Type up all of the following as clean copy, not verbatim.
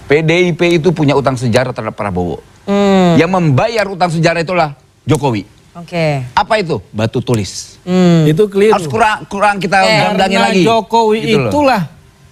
PDIP itu punya utang sejarah terhadap Prabowo. Yang membayar utang sejarah itulah Jokowi. Oke. Apa itu? Batu tulis. Itu keliru. Harus kurang kita gamblangin lagi. Jokowi gitu itulah.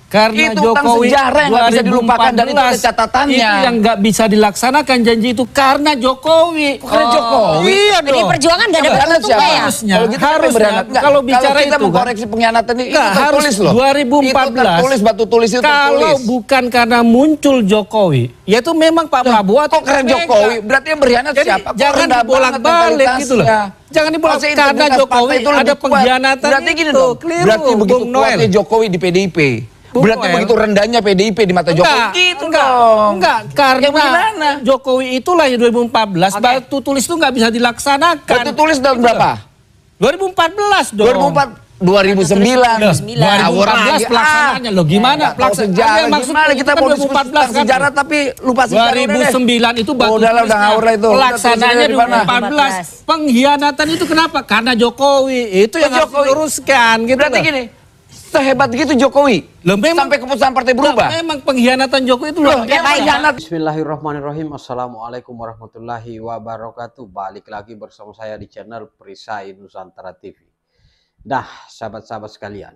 Karena itu Jokowi sejarah yang nggak bisa dilupakan dan itu ada catatannya. Itu yang nggak bisa dilaksanakan janji itu karena Jokowi. Karena Jokowi. Iya dong. Jadi perjuangan nggak ada beruntungnya ya? Kalau kita harusnya kalau bicara kita itu mengkoreksi pengkhianatan ini nggak, itu tertulis loh. 2014 itu tertulis, batu tulis itu tertulis. Kalau bukan karena muncul Jokowi, yaitu memang Pak Prabowo atau karena Jokowi, berarti yang berkhianat siapa? Jangan dibolak-balik gitu loh. Jangan dibolak karena Jokowi ada pengkhianatan. Berarti gini dong. Berarti begitu kuatnya Jokowi di PDIP. Berarti begitu rendahnya PDIP di mata Jokowi. Gitu dong. Enggak, karena Jokowi itulah yang 2014 batu tulis itu nggak bisa dilaksanakan. Batu tulis tahun berapa? 2014 dong. 2009. 2014 pelaksanaannya loh gimana pelaksanaannya? Maksudnya kita mau 2014 sejarah tapi lupa sejarah. 2009 itu batu tulisnya. Pelaksanaannya 2014. Pengkhianatan itu kenapa? Karena Jokowi. Itu yang harus diluruskan gitu. Berarti gini. Sehebat gitu Jokowi sampai keputusan partai berubah. Memang pengkhianatan Jokowi itu loh. Bismillahirrahmanirrahim. Assalamualaikum warahmatullahi wabarakatuh. Balik lagi bersama saya di channel Perisai Nusantara TV. Nah, sahabat-sahabat sekalian,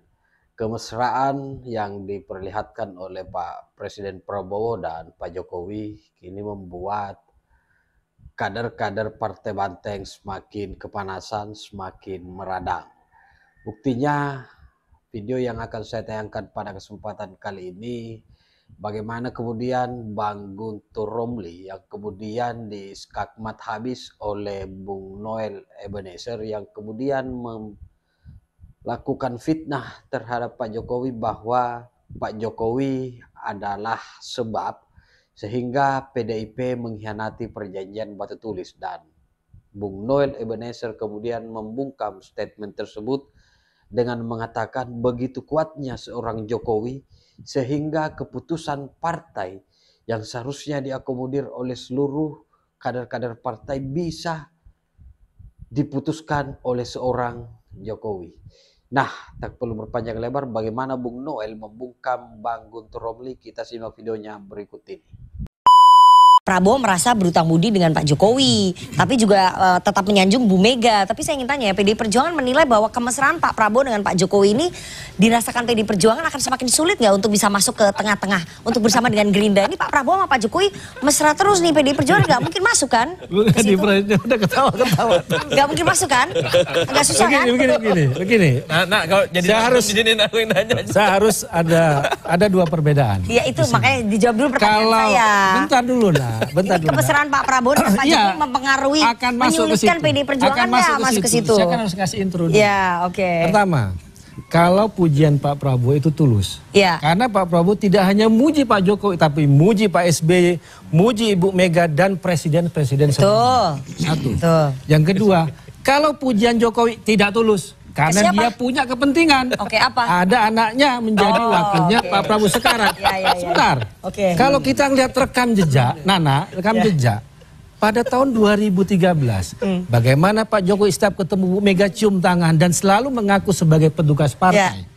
kemesraan yang diperlihatkan oleh Pak Presiden Prabowo dan Pak Jokowi kini membuat kader-kader Partai Banteng semakin kepanasan, semakin meradang. Buktinya video yang akan saya tayangkan pada kesempatan kali ini, bagaimana kemudian Bang Guntur Romli yang kemudian diskakmat habis oleh Bung Noel Ebenezer yang kemudian melakukan fitnah terhadap Pak Jokowi bahwa Pak Jokowi adalah sebab sehingga PDIP mengkhianati perjanjian batu tulis, dan Bung Noel Ebenezer kemudian membungkam statement tersebut dengan mengatakan begitu kuatnya seorang Jokowi sehingga keputusan partai yang seharusnya diakomodir oleh seluruh kader-kader partai bisa diputuskan oleh seorang Jokowi. Nah, tak perlu berpanjang lebar, bagaimana Bung Noel membungkam Bang Guntur Romli, kita simak videonya berikut ini. Prabowo merasa berutang budi dengan Pak Jokowi, tapi juga tetap menyanjung Bu Mega. Tapi saya ingin tanya ya, PDI Perjuangan menilai bahwa kemesraan Pak Prabowo dengan Pak Jokowi ini dirasakan PDI Perjuangan akan semakin sulit nggak untuk bisa masuk ke tengah-tengah untuk bersama dengan Gerindra. Ini Pak Prabowo sama Pak Jokowi mesra terus nih, PDI Perjuangan nggak mungkin masuk kan? Udah ketawa-ketawa. Nggak mungkin masuk kan? Agak susah kan? Begini. Nah, kalau jadi saya harus ada dua perbedaan. Iya itu makanya dijawab dulu pertanyaan saya. Bentar dulu lah. Ini kemesraan Pak Prabowo dan Pak Jokowi mempengaruhi, menyulitkan PDI Perjuangan nggak masuk ke situ? Saya kan harus kasih intro dulu. Ya, oke. Pertama, kalau pujian Pak Prabowo itu tulus. Ya. Karena Pak Prabowo tidak hanya muji Pak Jokowi, tapi muji Pak SBY, muji Ibu Mega dan presiden-presiden sebelumnya. Satu. Betul. Yang kedua, kalau pujian Jokowi tidak tulus. Karena dia punya kepentingan. Oke, apa? Ada anaknya menjadi wakilnya Pak Prabowo sekarang. Sebentar. Oke. Kalau kita lihat rekam jejak, Nana, jejak. Pada tahun 2013, bagaimana Pak Jokowi setiap ketemu Bu Mega cium tangan dan selalu mengaku sebagai petugas partai.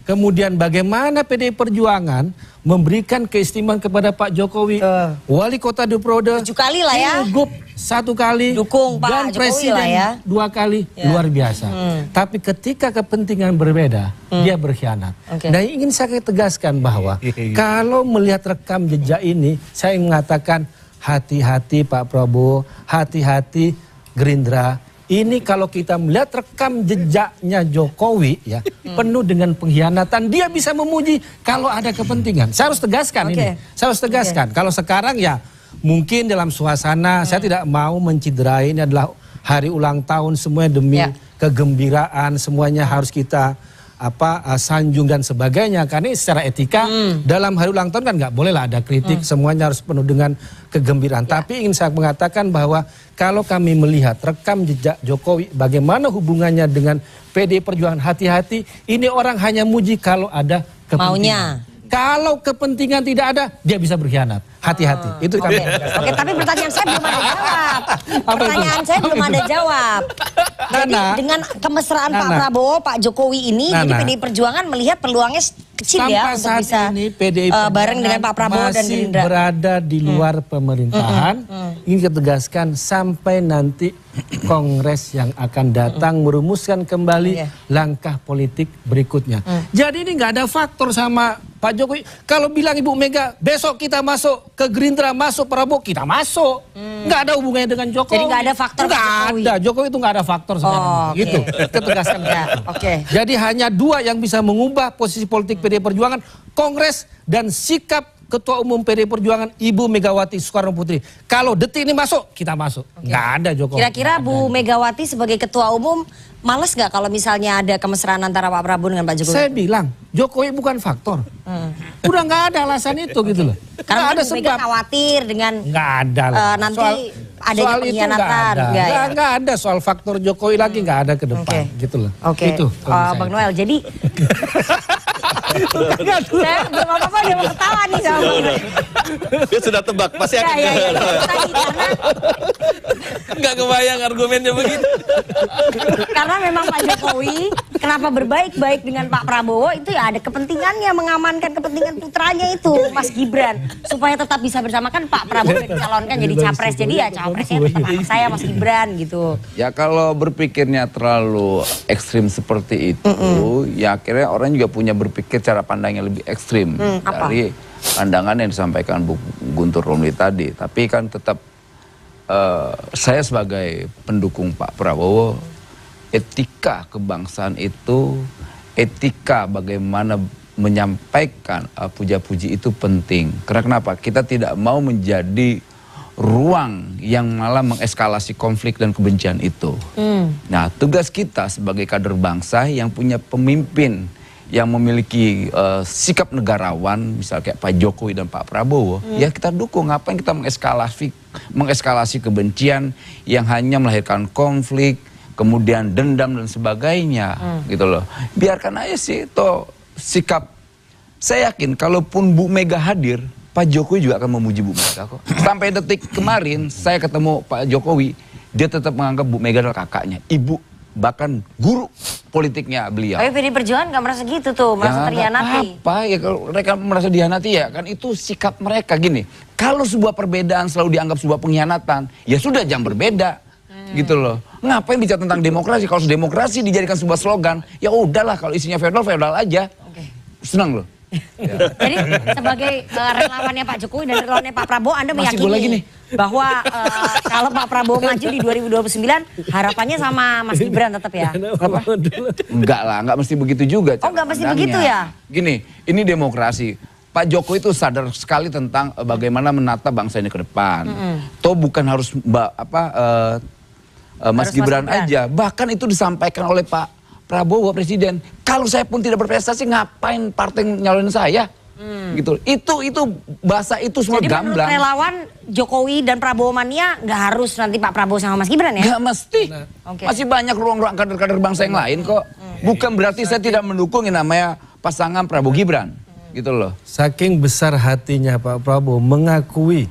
Kemudian bagaimana PDI Perjuangan memberikan keistimewaan kepada Pak Jokowi. Wali Kota Duprode 7 kali lah ya. Pilgub 1 kali. Dukung Pak dan Jokowi presiden lah ya. 2 kali. Luar biasa. Tapi ketika kepentingan berbeda, dia berkhianat. Dan ingin saya tegaskan bahwa kalau melihat rekam jejak ini, saya mengatakan hati-hati Pak Prabowo, hati-hati Gerindra. Ini kalau kita melihat rekam jejaknya Jokowi ya, penuh dengan pengkhianatan, dia bisa memuji kalau ada kepentingan. Saya harus tegaskan ini. Saya harus tegaskan. Kalau sekarang ya mungkin dalam suasana, saya tidak mau menciderai, ini adalah hari ulang tahun semuanya demi kegembiraan, semuanya harus kita sanjung dan sebagainya, karena secara etika dalam hari ulang tahun kan nggak boleh lah ada kritik, semuanya harus penuh dengan kegembiraan. Tapi ingin saya mengatakan bahwa kalau kami melihat rekam jejak Jokowi, bagaimana hubungannya dengan PDI Perjuangan, hati-hati, ini orang hanya muji kalau ada kepentingan. Kalau kepentingan tidak ada, dia bisa berkhianat. Hati-hati. Itu kami. Oke, tapi pertanyaan saya belum ada jawab. Pertanyaan saya belum ada jawab. Jadi dengan kemesraan Pak Prabowo, Pak Jokowi ini, jadi PDI Perjuangan melihat peluangnya kecil ya untuk bisa bareng dengan Pak Prabowo dan Gerindra. Berada di luar pemerintahan. Ini ditegaskan sampai nanti Kongres yang akan datang merumuskan kembali langkah politik berikutnya. Jadi ini nggak ada faktor sama Pak Jokowi. Kalau bilang Ibu Mega besok kita masuk ke Gerindra, masuk Prabowo, kita masuk. Nggak ada hubungannya dengan Jokowi. Jadi nggak ada faktor nggak ada. Jokowi itu nggak ada faktor sebenarnya. Gitu. Kita tegaskan. Jadi hanya dua yang bisa mengubah posisi politik PDI Perjuangan, Kongres dan sikap Ketua Umum PDI Perjuangan Ibu Megawati Soekarno Putri. Kalau detik ini masuk, kita masuk. Nggak ada Jokowi. Kira-kira Bu Megawati sebagai Ketua Umum males nggak kalau misalnya ada kemesraan antara Pak Prabowo dengan Pak Jokowi? Saya bilang Jokowi bukan faktor. Udah nggak ada alasan itu gitu loh. Karena ada sebab khawatir dengan nggak ada nanti adanya pengkhianatan. Nggak ada soal faktor Jokowi lagi, nggak ada ke depan gitu loh. Itu Bang Noel, jadi saya belum apa-apa dia mau ketawa nih sama Bang Noel. Dia sudah tebak, pasti akan nggak kebayang argumennya begitu. Karena memang Pak Jokowi kenapa berbaik-baik dengan Pak Prabowo itu ya ada kepentingannya, mengamankan kepentingan putranya itu Mas Gibran supaya tetap bisa bersama. Kan Pak Prabowo dicalonkan jadi capres, jadi ya capresnya tetap anak saya Mas Gibran gitu. Ya kalau berpikirnya terlalu ekstrim seperti itu, ya akhirnya orang juga punya berpikir cara pandang yang lebih ekstrim dari pandangan yang disampaikan Bu Guntur Romli tadi. Tapi kan tetap saya sebagai pendukung Pak Prabowo, etika kebangsaan itu, etika bagaimana menyampaikan puja-puji itu penting. Karena kenapa? Kita tidak mau menjadi ruang yang malah mengeskalasi konflik dan kebencian itu. Nah, tugas kita sebagai kader bangsa yang punya pemimpin yang memiliki sikap negarawan, misalnya kayak Pak Jokowi dan Pak Prabowo, ya kita dukung. Ngapain kita mengeskalasi kebencian yang hanya melahirkan konflik, kemudian dendam dan sebagainya, gitu loh. Biarkan aja sih, toh sikap. Saya yakin kalaupun Bu Mega hadir, Pak Jokowi juga akan memuji Bu Mega kok. Sampai detik kemarin saya ketemu Pak Jokowi, dia tetap menganggap Bu Mega adalah kakaknya, ibu, bahkan guru politiknya beliau. Tapi PDI Perjuangan nggak merasa gitu tuh, merasa terhianati. Apa ya kalau mereka merasa dihianati ya kan itu sikap mereka. Gini, kalau sebuah perbedaan selalu dianggap sebuah pengkhianatan, ya sudah jangan berbeda. Gitu loh. Ngapain bicara tentang demokrasi? Kalau demokrasi dijadikan sebuah slogan, ya udahlah kalau isinya feodal aja. Senang loh. Ya. Jadi sebagai relawannya Pak Jokowi dan relawannya Pak Prabowo, Anda meyakini bahwa kalau Pak Prabowo maju di 2029 harapannya sama Mas Gibran tetap ya? Enggak lah, enggak mesti begitu juga. Oh enggak mesti begitu ya? Gini, ini demokrasi. Pak Jokowi itu sadar sekali tentang bagaimana menata bangsa ini ke depan. Toh bukan harus Mas Gibran aja. Bahkan itu disampaikan oleh Pak Prabowo Presiden. Kalau saya pun tidak berprestasi, ngapain partai nyalonin saya? Gitu. Itu bahasa itu semua gamblang. Jadi menurut relawan Jokowi dan Prabowo mania nggak harus nanti Pak Prabowo sama Mas Gibran ya? Nggak mesti. Masih banyak ruang-ruang kader-kader bangsa yang lain kok. Bukan berarti saya tidak mendukung yang namanya pasangan Prabowo Gibran. Gitu loh. Saking besar hatinya Pak Prabowo mengakui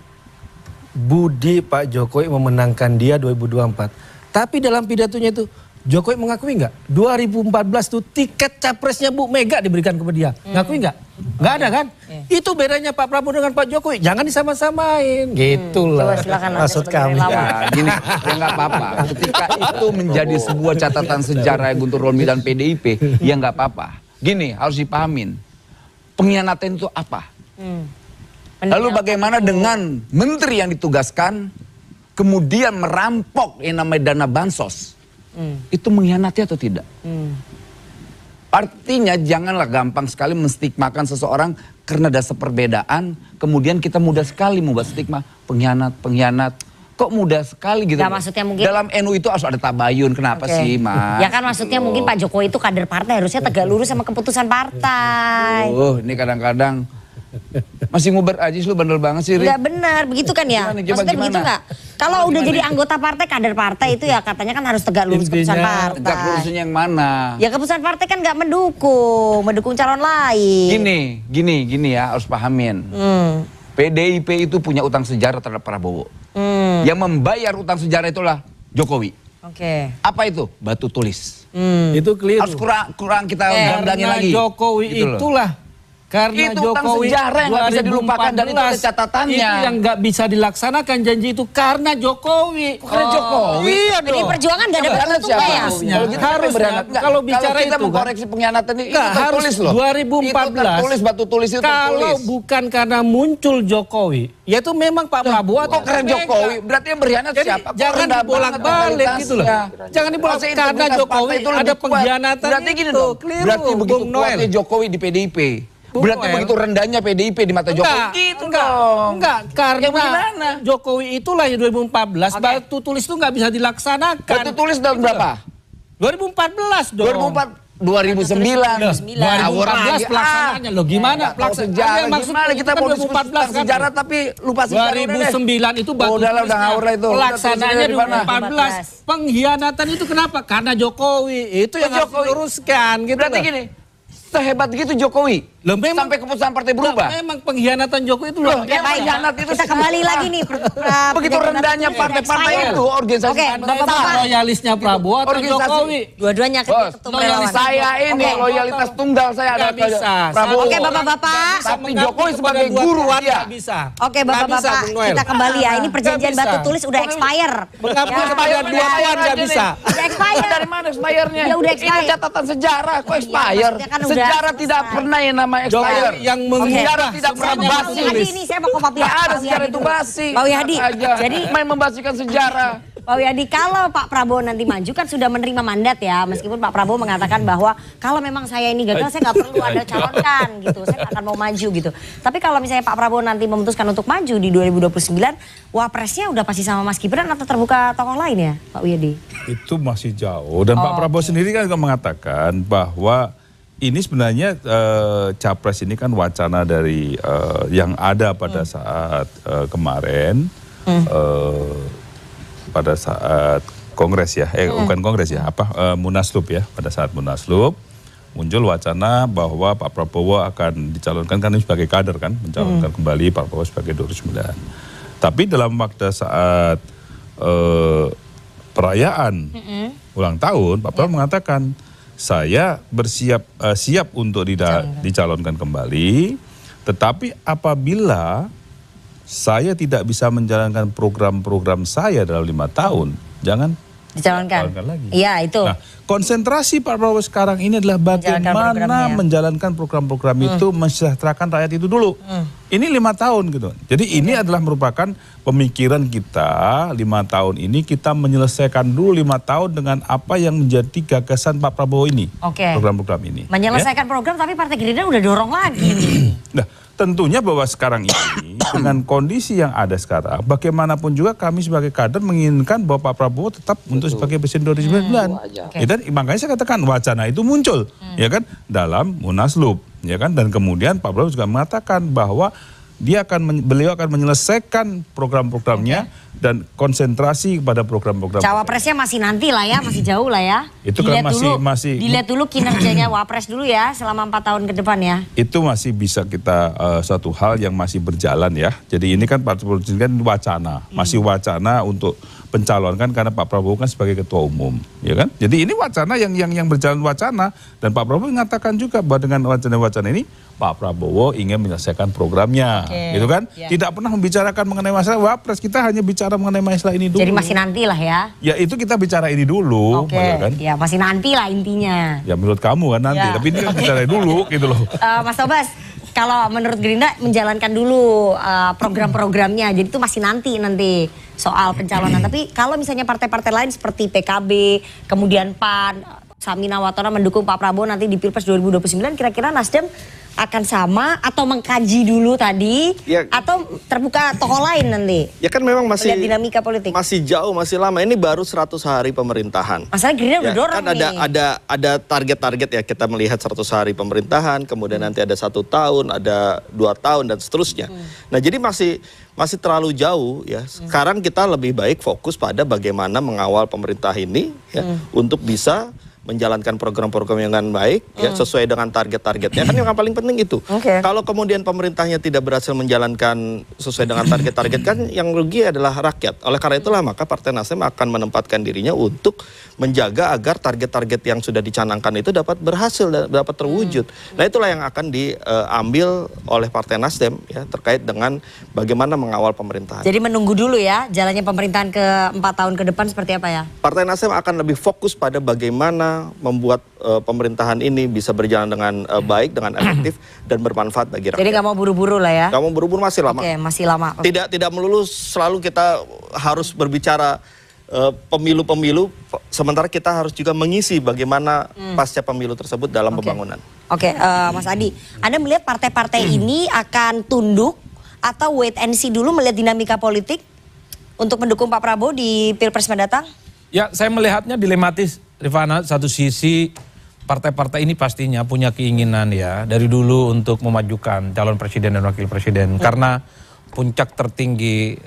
budi Pak Jokowi memenangkan dia 2024. Tapi dalam pidatonya itu Jokowi mengakui nggak? 2014 tuh tiket capresnya Bu Mega diberikan kepada dia. Ngakui nggak? Nggak ada kan? Itu bedanya Pak Prabowo dengan Pak Jokowi. Jangan disama-samain. Gitulah maksud kami. Ya, gini, ya nggak apa-apa. Ketika itu menjadi sebuah catatan sejarah Guntur Romli dan PDIP, ya nggak apa-apa. Gini, harus dipahamin. Pengkhianatan itu apa? Lalu bagaimana dengan menteri yang ditugaskan, kemudian merampok yang namanya dana bansos? Itu mengkhianati atau tidak? Artinya janganlah gampang sekali menstigmakan seseorang karena dasar perbedaan, kemudian kita mudah sekali membuat stigma pengkhianat. Kok mudah sekali gitu? Gak, maksudnya mungkin dalam NU itu harus ada tabayun. Kenapa sih, Mas? Ya kan maksudnya mungkin Pak Jokowi itu kader partai, harusnya tegak lurus sama keputusan partai. Ini kadang-kadang masih nguber aja lu bandel banget sih, Rik. Enggak benar, begitu kan ya? Maksudnya begitu enggak? Kalau udah jadi anggota partai, kader partai itu ya katanya kan harus tegak lurus keputusan partai. Tegak lurusnya yang mana? Ya keputusan partai kan nggak mendukung calon lain. Gini ya, harus pahamin. PDIP itu punya utang sejarah terhadap Prabowo. Yang membayar utang sejarah itulah Jokowi. Apa itu? Batu tulis. Itu keliru. Harus kurang kita gamblangin lagi. Jokowi gitu itulah Karena itu Jokowi sejarah yang nggak bisa dilupakan dan itu ada catatannya. Itu yang nggak bisa dilaksanakan janji itu karena Jokowi. Karena Jokowi. Iya Jadi dong. perjuangan nggak ada betul-betul ya. Kalau kita Kalau bicara kita itu mengkoreksi pengkhianatan ini Nggak, itu tertulis harus loh. 2014. Itu tertulis, batu tulis itu Kalau tertulis. bukan karena muncul Jokowi, yaitu memang Pak Prabowo atau Kok keren Mega. Jokowi? Berarti yang berkhianat Jadi siapa? Kok jangan rendah dibolak-balik banget gitu loh. mentalitasnya? Jangan dibolak Masa karena integritas Jokowi partai itu ada lebih kuat. pengkhianatan Berarti gini itu. dong. Keliru, Berarti begitu Bung Noel. kuatnya Jokowi di PDIP. Bung Berarti Noel. begitu rendahnya PDIP di mata Jokowi. Gitu dong. Enggak, karena bagaimana? Jokowi itulah yang 2014 batu tulis itu nggak bisa dilaksanakan. Batu tulis tahun berapa? 2014 dong. 2009. 2014 pelaksanaannya loh gimana Sejarah gimana kita mau diskusi tentang sejarah tapi lupa sejarah. 2009 itu batu udahlah, udah tulisnya. ngawur lah itu. Pelaksananya Udah tulisnya 2014. Pengkhianatan itu kenapa? Karena Jokowi. Itu yang harus Jokowi. diluruskan gitu. Berarti loh. gini, sehebat gitu Jokowi. Loh, memang- sampai keputusan partai berubah. Memang pengkhianatan Jokowi itu luar Yang biasa. pengkhianat itu Kita kembali lagi nih. begitu rendahnya partai-partai itu organisasi Oke, partai Bapak-bapak. itu. Loyalisnya Prabowo atau Organisasi. Jokowi? Dua-duanya kan Bos, ketum loyalitas relawan. saya ini Oke. loyalitas tunggal saya ada Nggak bisa. Prabowo. Oke, Bapak-bapak. Tapi Jokowi sebagai guru dia. Nggak bisa. Oke Nggak bisa, Bapak-bapak, Bung Noel. kita kembali ya. Ini perjanjian Nggak batu bisa. tulis udah expire. Mengabdi Ya. kepada dua tuan nggak bisa. Udah expire. Dari mana expirednya? Ya udah expire. Ini catatan sejarah kok Iya, expire. maksudnya kan udah Sejarah tidak selesai. pernah yang nama expire. Yang mengubah Sejarah tidak pernah semuanya basi. batu Pak Wihadi tulis. ini saya mau ke Pak Nggak ada Wihadi sejarah itu dulu. basi. Pak Wihadi, Aja. jadi main membasikan sejarah. Pak Wihadi, kalau Pak Prabowo nanti maju kan sudah menerima mandat ya, meskipun Pak Prabowo mengatakan bahwa kalau memang saya ini gagal saya nggak perlu Anda calonkan gitu, saya nggak akan mau maju gitu. Tapi kalau misalnya Pak Prabowo nanti memutuskan untuk maju di 2029, wapresnya udah pasti sama Mas Gibran atau terbuka tokoh lain ya, Pak Wihadi? Itu masih jauh dan Pak Prabowo sendiri kan juga mengatakan bahwa ini sebenarnya capres ini kan wacana dari yang ada pada saat kemarin pada saat kongres ya, bukan kongres ya, Munaslup ya, pada saat Munaslup muncul wacana bahwa Pak Prabowo akan dicalonkan kan sebagai kader kan, mencalonkan kembali Pak Prabowo sebagai 2009. Tapi dalam waktu saat perayaan ulang tahun, Pak Prabowo mengatakan saya siap untuk dicalonkan kembali, tetapi apabila saya tidak bisa menjalankan program-program saya dalam 5 tahun, jangan Dicalonkan lagi. Iya itu. Nah, konsentrasi Pak Prabowo sekarang ini adalah bagaimana programnya. menjalankan program-program itu, mensejahterakan rakyat itu dulu. Ini 5 tahun gitu. Jadi ini adalah merupakan pemikiran kita 5 tahun ini kita menyelesaikan dulu 5 tahun dengan apa yang menjadi gagasan Pak Prabowo ini. Oke. Program-program ini. Menyelesaikan program tapi Partai Gerindra udah dorong lagi nih. Nah, tentunya bahwa sekarang ini dengan kondisi yang ada sekarang, bagaimanapun juga kami sebagai kader menginginkan bahwa Pak Prabowo tetap untuk sebagai presiden 2009. Dan makanya saya katakan wacana itu muncul, ya kan, dalam Munaslup, ya kan, dan kemudian Pak Prabowo juga mengatakan bahwa beliau akan menyelesaikan program-programnya dan konsentrasi kepada program-program. Cawapresnya masih nanti lah ya, masih jauh lah ya. Itu kan masih dilihat dulu kinerjanya Wapres dulu ya selama 4 tahun ke depan ya. Itu masih bisa kita suatu hal yang masih berjalan ya. Jadi ini kan Partai Politik kan wacana, masih wacana untuk pencalonkan karena Pak Prabowo kan sebagai ketua umum, ya kan. Jadi ini wacana yang berjalan wacana dan Pak Prabowo mengatakan juga bahwa dengan wacana-wacana ini Pak Prabowo ingin menyelesaikan programnya, gitu kan. Tidak pernah membicarakan mengenai masalah Wapres, kita hanya bicara mengenai masalah ini dulu. Jadi masih nanti lah ya. Ya itu kita bicara ini dulu, ya kan. Ya masih nanti lah intinya. Ya menurut kamu kan nanti, Ya. tapi ini kan bicara dulu gitu loh. Mas Tobas, kalau menurut Gerindra menjalankan dulu program-programnya, jadi itu masih nanti soal pencalonan. Tapi kalau misalnya partai-partai lain seperti PKB, kemudian PAN, Samina Watona mendukung Pak Prabowo nanti di Pilpres 2029, kira-kira Nasdem akan sama atau mengkaji dulu tadi Ya. atau terbuka tokoh lain nanti? Ya kan memang masih Melihat dinamika politik. masih jauh, masih lama. Ini baru 100 hari pemerintahan. Masalah Gerindra udah Ya, dorong kan nih. ada target-target ya, kita melihat 100 hari pemerintahan, kemudian nanti ada 1 tahun, ada 2 tahun dan seterusnya. Nah, jadi masih terlalu jauh ya. Sekarang kita lebih baik fokus pada bagaimana mengawal pemerintah ini ya, untuk bisa menjalankan program-program yang dengan baik, ya sesuai dengan target-targetnya, kan yang paling penting itu. Kalau kemudian pemerintahnya tidak berhasil menjalankan sesuai dengan target-target, kan yang rugi adalah rakyat. Oleh karena itulah maka Partai Nasdem akan menempatkan dirinya untuk menjaga agar target-target yang sudah dicanangkan itu dapat berhasil, dapat terwujud. Nah itulah yang akan diambil oleh Partai Nasdem ya terkait dengan bagaimana mengawal pemerintahan. Jadi menunggu dulu ya jalannya pemerintahan ke 4 tahun ke depan seperti apa ya? Partai Nasdem akan lebih fokus pada bagaimana membuat pemerintahan ini bisa berjalan dengan baik, dengan efektif dan bermanfaat bagi rakyat. Jadi nggak mau buru-buru lah ya? Nggak mau buru-buru, masih lama. Oke, masih lama. Tidak melulu selalu kita harus berbicara pemilu-pemilu, sementara kita harus juga mengisi bagaimana pasca pemilu tersebut dalam pembangunan. Oke, Mas Adi, Anda melihat partai-partai ini akan tunduk atau wait and see dulu melihat dinamika politik untuk mendukung Pak Prabowo di Pilpres mendatang? Ya, saya melihatnya dilematis, Rifana. Satu sisi partai-partai ini pastinya punya keinginan ya dari dulu untuk memajukan calon presiden dan wakil presiden. Karena puncak tertinggi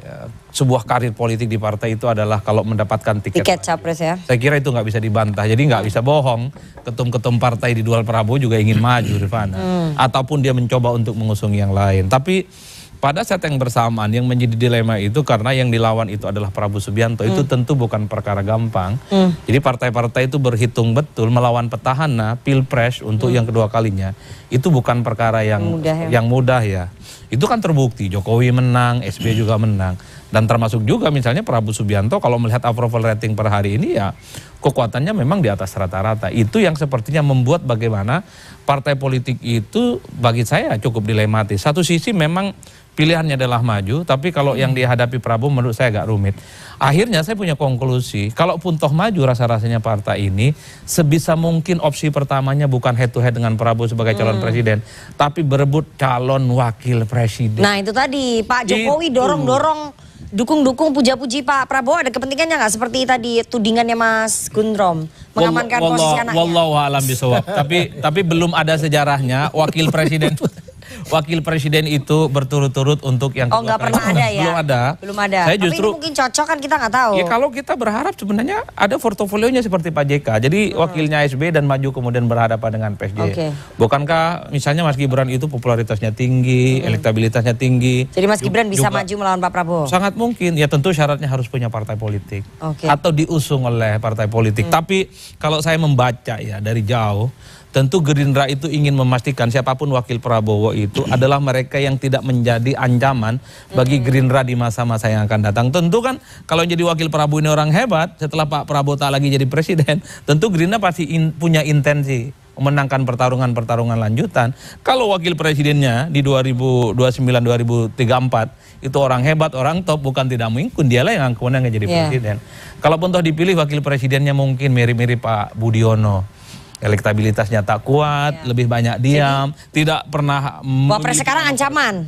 sebuah karir politik di partai itu adalah kalau mendapatkan tiket capres ya. Saya kira itu nggak bisa dibantah. Jadi nggak bisa bohong. Ketum-ketum partai di luar Prabowo juga ingin maju, Rifana. Ataupun dia mencoba untuk mengusung yang lain. Tapi pada saat yang bersamaan yang menjadi dilema itu karena yang dilawan itu adalah Prabowo Subianto, itu tentu bukan perkara gampang. Jadi partai-partai itu berhitung betul melawan petahana Pilpres untuk yang kedua kalinya. Itu bukan perkara yang mudah ya. Itu kan terbukti Jokowi menang, SBY juga menang. Dan termasuk juga misalnya Prabowo Subianto kalau melihat approval rating per hari ini ya kekuatannya memang di atas rata-rata. Itu yang sepertinya membuat bagaimana partai politik itu bagi saya cukup dilematis. Satu sisi memang pilihannya adalah maju, tapi kalau yang dihadapi Prabowo menurut saya agak rumit. Akhirnya saya punya konklusi, kalaupun toh maju rasa-rasanya partai ini, sebisa mungkin opsi pertamanya bukan head to head dengan Prabowo sebagai calon presiden, tapi berebut calon wakil presiden. Nah itu tadi, Pak Jokowi dorong-dorong, dukung-dukung, puja-puji Pak Prabowo, ada kepentingannya nggak? Seperti tadi tudingannya Mas Gundrom, mengamankan posisi anaknya. Wallahu a'lam bishawab. Tapi belum ada sejarahnya wakil presiden. Wakil presiden itu berturut-turut untuk yang kedua. Oh nggak pernah ada ya? Belum ada. Saya justru, tapi ini mungkin cocok kan kita nggak tahu. Ya kalau kita berharap sebenarnya ada portofolionya seperti Pak JK. Jadi wakilnya SBY dan maju kemudian berhadapan dengan PSJ. Bukankah misalnya Mas Gibran itu popularitasnya tinggi, elektabilitasnya tinggi. Jadi Mas Gibran bisa maju melawan Pak Prabowo? Sangat mungkin. Ya tentu syaratnya harus punya partai politik. Atau diusung oleh partai politik. Tapi kalau saya membaca ya dari jauh, tentu Gerindra itu ingin memastikan siapapun wakil Prabowo itu adalah mereka yang tidak menjadi ancaman bagi Gerindra di masa-masa yang akan datang. Tentu kan kalau jadi wakil Prabowo ini orang hebat, setelah Pak Prabowo tak lagi jadi presiden, tentu Gerindra pasti punya intensi memenangkan pertarungan-pertarungan lanjutan. Kalau wakil presidennya di 2029-2034 itu orang hebat, orang top, bukan tidak mungkin dialah yang kemudian jadi presiden. Kalaupun toh dipilih wakil presidennya mungkin mirip-mirip Pak Budiono. Elektabilitasnya tak kuat, lebih banyak diam, tidak pernah. Wapres sekarang ancaman?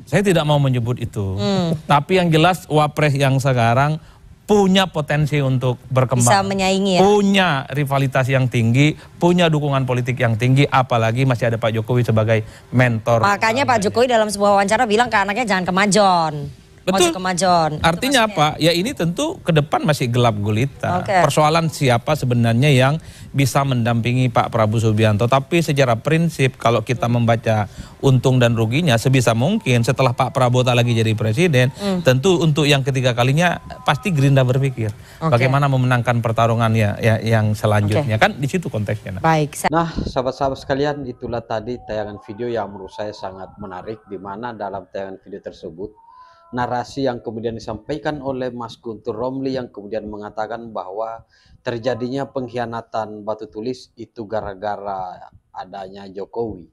Saya tidak mau menyebut itu. Tapi yang jelas Wapres yang sekarang punya potensi untuk berkembang. Bisa menyaingi ya? Punya rivalitas yang tinggi, punya dukungan politik yang tinggi, apalagi masih ada Pak Jokowi sebagai mentor. Makanya Pak Jokowi dalam sebuah wawancara bilang ke anaknya jangan kemajon. Betul. Kemajon. Artinya apa? Ya ini tentu ke depan masih gelap gulita. Persoalan siapa sebenarnya yang bisa mendampingi Pak Prabowo Subianto. Tapi secara prinsip kalau kita membaca untung dan ruginya sebisa mungkin setelah Pak Prabowo tak lagi jadi presiden, tentu untuk yang ketiga kalinya pasti Gerindra berpikir bagaimana memenangkan pertarungan yang selanjutnya. Kan di situ konteksnya. Baik. Nah, sahabat-sahabat sekalian, itulah tadi tayangan video yang menurut saya sangat menarik, di mana dalam tayangan video tersebut narasi yang kemudian disampaikan oleh Mas Guntur Romli yang kemudian mengatakan bahwa terjadinya pengkhianatan batu tulis itu gara-gara adanya Jokowi.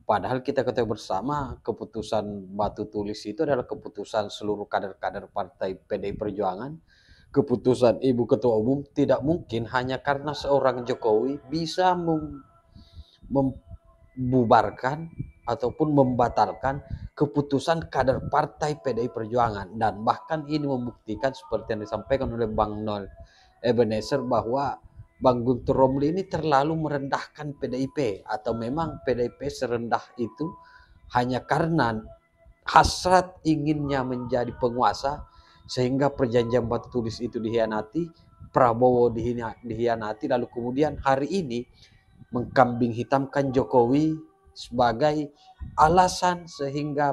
Padahal kita ketahui bersama keputusan batu tulis itu adalah keputusan seluruh kader-kader partai PDI Perjuangan. Keputusan Ibu Ketua Umum tidak mungkin hanya karena seorang Jokowi bisa membubarkan ataupun membatalkan keputusan kader partai PDI Perjuangan. Dan bahkan ini membuktikan seperti yang disampaikan oleh Bang Nol Ebenezer bahwa Bang Guntur Romli ini terlalu merendahkan PDIP, atau memang PDIP serendah itu hanya karena hasrat inginnya menjadi penguasa sehingga perjanjian batu tulis itu dikhianati, Prabowo dihianati, lalu kemudian hari ini mengkambing hitamkan Jokowi sebagai alasan sehingga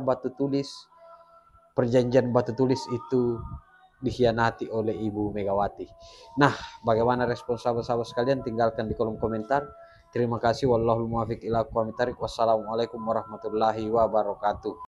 perjanjian batu tulis itu dikhianati oleh Ibu Megawati. Nah, bagaimana respon sahabat-sahabat sekalian? Tinggalkan di kolom komentar. Terima kasih. Wallahul muwaffiq ila aqwamit thoriq. Wassalamualaikum warahmatullahi wabarakatuh.